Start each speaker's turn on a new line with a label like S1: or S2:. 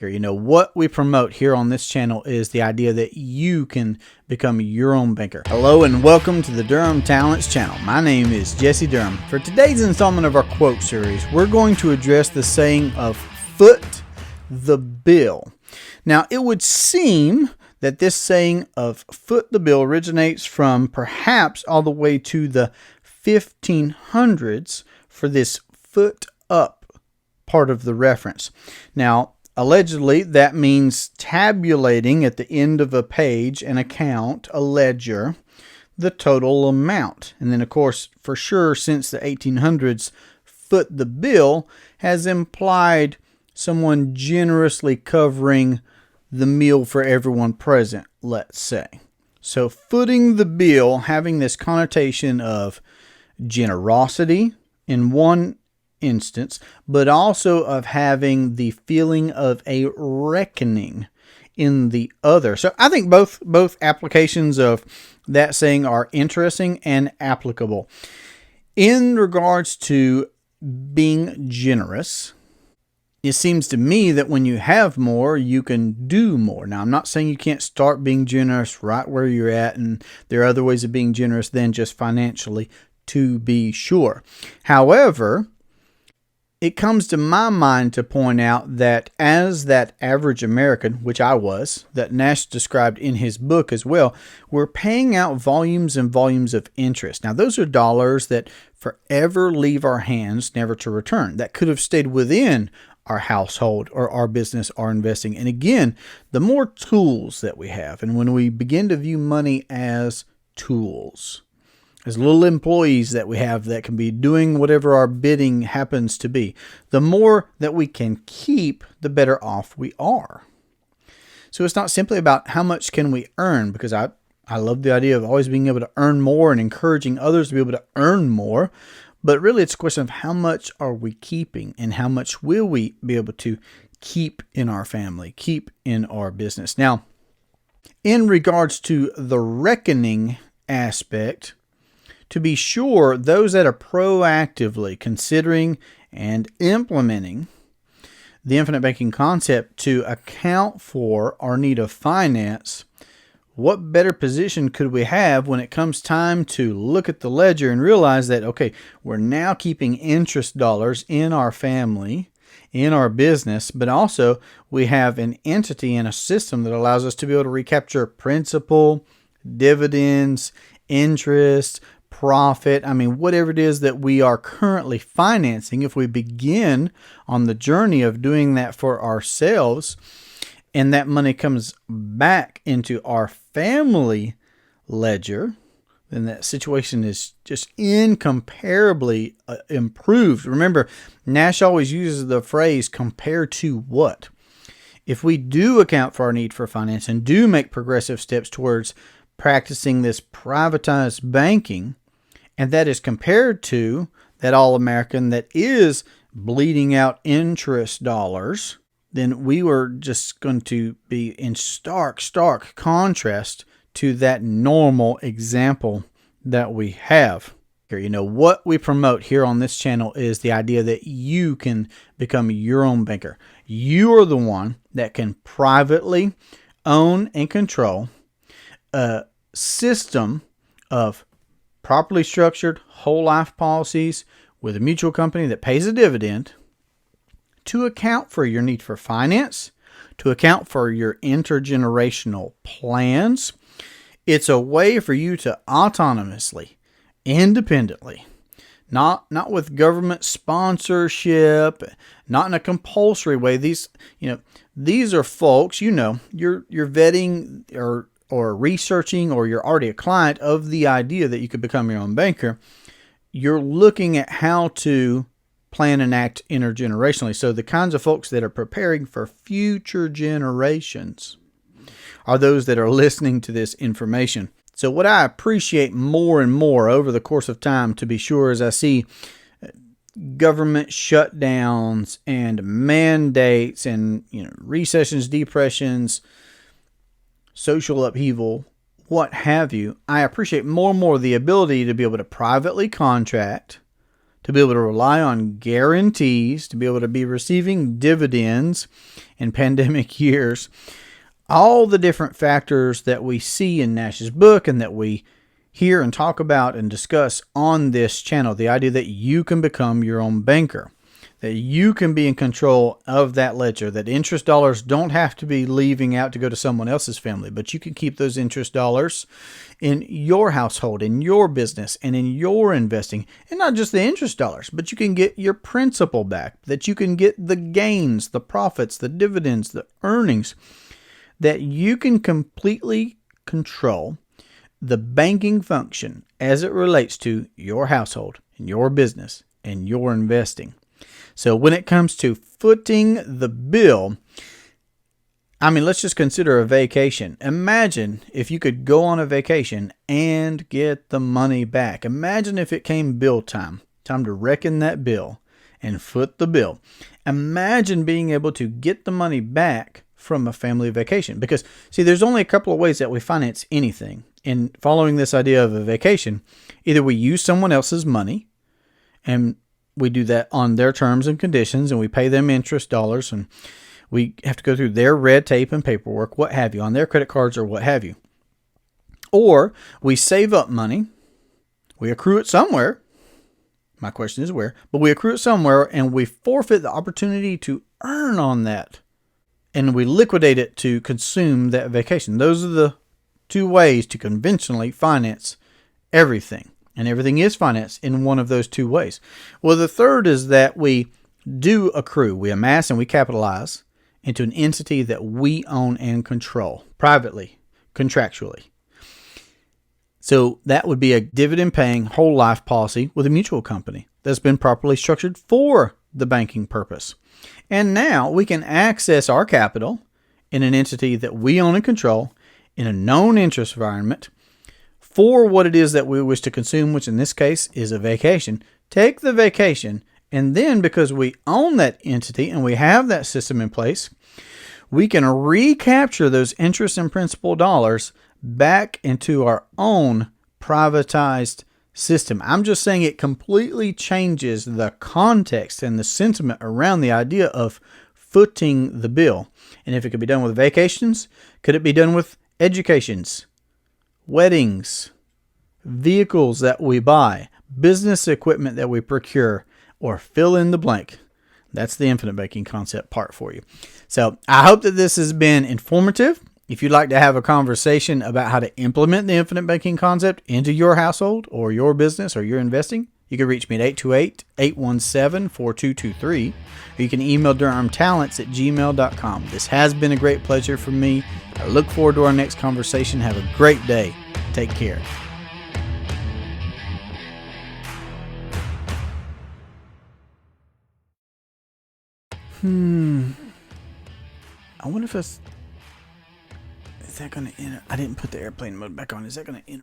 S1: What we promote here on this channel is the idea that you can become your own banker. Hello and welcome to the Durham Talents channel. My name is Jesse Durham. For today's installment of our quote series, we're going to address the saying of foot the bill. Now, it would seem that this saying of foot the bill originates from perhaps all the way to the 1500s for this foot up part of the reference. Now, allegedly, that means tabulating at the end of a page, an account, a ledger, the total amount. And then, of course, for sure, since the 1800s, foot the bill has implied someone generously covering the meal for everyone present, let's say. So footing the bill having this connotation of generosity in one instance, but also of having the feeling of a reckoning in the other. So I think both applications of that saying are interesting and applicable. In regards to being generous, it seems to me that when you have more, you can do more. Now, I'm not saying you can't start being generous right where you're at, and there are other ways of being generous than just financially, to be sure. However, it comes to my mind to point out that as that average American, which I was, that Nash described in his book as well, we're paying out volumes and volumes of interest. Now, those are dollars that forever leave our hands, never to return. That could have stayed within our household or our business, our investing. And again, the more tools that we have, and when we begin to view money as tools, as little employees that we have that can be doing whatever our bidding happens to be, the more that we can keep, the better off we are. So it's not simply about how much can we earn, because I love the idea of always being able to earn more and encouraging others to be able to earn more. But really it's a question of how much are we keeping and how much will we be able to keep in our family, keep in our business. Now, in regards to the reckoning aspect, to be sure, those that are proactively considering and implementing the infinite banking concept to account for our need of finance, what better position could we have when it comes time to look at the ledger and realize that, okay, we're now keeping interest dollars in our family, in our business, but also we have an entity and a system that allows us to be able to recapture principal, dividends, interest, profit, whatever it is that we are currently financing. If we begin on the journey of doing that for ourselves, and that money comes back into our family ledger, then that situation is just incomparably improved. Remember, Nash always uses the phrase, compare to what? If we do account for our need for finance and do make progressive steps towards practicing this privatized banking, and that is compared to that all-American that is bleeding out interest dollars, then we were just going to be in stark contrast to that normal example that we have. What we promote here on this channel is the idea that you can become your own banker. You are the one that can privately own and control a system of properly structured whole life policies with a mutual company that pays a dividend to account for your need for finance, to account for your intergenerational plans. It's a way for you to autonomously, independently, not with government sponsorship, not in a compulsory way. These are folks, you're vetting or researching, or you're already a client of the idea that you could become your own banker. You're looking at how to plan and act intergenerationally. So the kinds of folks that are preparing for future generations are those that are listening to this information. So what I appreciate more and more over the course of time, to be sure, is I see government shutdowns and mandates and recessions, depressions, social upheaval, what have you. I appreciate more and more the ability to be able to privately contract to be able to rely on guarantees, to be able to be receiving dividends in pandemic years. All the different factors that we see in Nash's book and that we hear and talk about and discuss on this channel. The idea that you can become your own banker, that you can be in control of that ledger, that interest dollars don't have to be leaving out to go to someone else's family, but you can keep those interest dollars in your household, in your business, and in your investing. And not just the interest dollars, but you can get your principal back, that you can get the gains, the profits, the dividends, the earnings, that you can completely control the banking function as it relates to your household and your business and your investing. So when it comes to footing the bill, let's just consider a vacation. Imagine if you could go on a vacation and get the money back. Imagine if it came bill time to reckon that bill and foot the bill. Imagine being able to get the money back from a family vacation. Because, see, there's only a couple of ways that we finance anything. In following this idea of a vacation, either we use someone else's money, and we do that on their terms and conditions, and we pay them interest dollars, and we have to go through their red tape and paperwork, what have you, on their credit cards or what have you. Or we save up money, we accrue it somewhere. My question is where, but we accrue it somewhere, and we forfeit the opportunity to earn on that. And we liquidate it to consume that vacation. Those are the two ways to conventionally finance everything. And everything is financed in one of those two ways. Well, the third is that we do accrue. We amass and we capitalize into an entity that we own and control privately, contractually. So that would be a dividend-paying whole life policy with a mutual company that's been properly structured for the banking purpose. And now we can access our capital in an entity that we own and control in a known interest environment for what it is that we wish to consume, which in this case is a vacation. Take the vacation, and then because we own that entity and we have that system in place, we can recapture those interest and principal dollars back into our own privatized system. I'm just saying it completely changes the context and the sentiment around the idea of footing the bill. And if it could be done with vacations, could it be done with educations, weddings, vehicles that we buy, business equipment that we procure, or fill in the blank? That's the infinite banking concept part for you. So I hope that this has been informative. If you'd like to have a conversation about how to implement the infinite banking concept into your household or your business or your investing, you can reach me at 828-817-4223, or you can email durhamtalents@gmail.com. This has been a great pleasure for me. I look forward to our next conversation. Have a great day. Take care. I wonder if is that going to enter? I didn't put the airplane mode back on. Is that going to enter?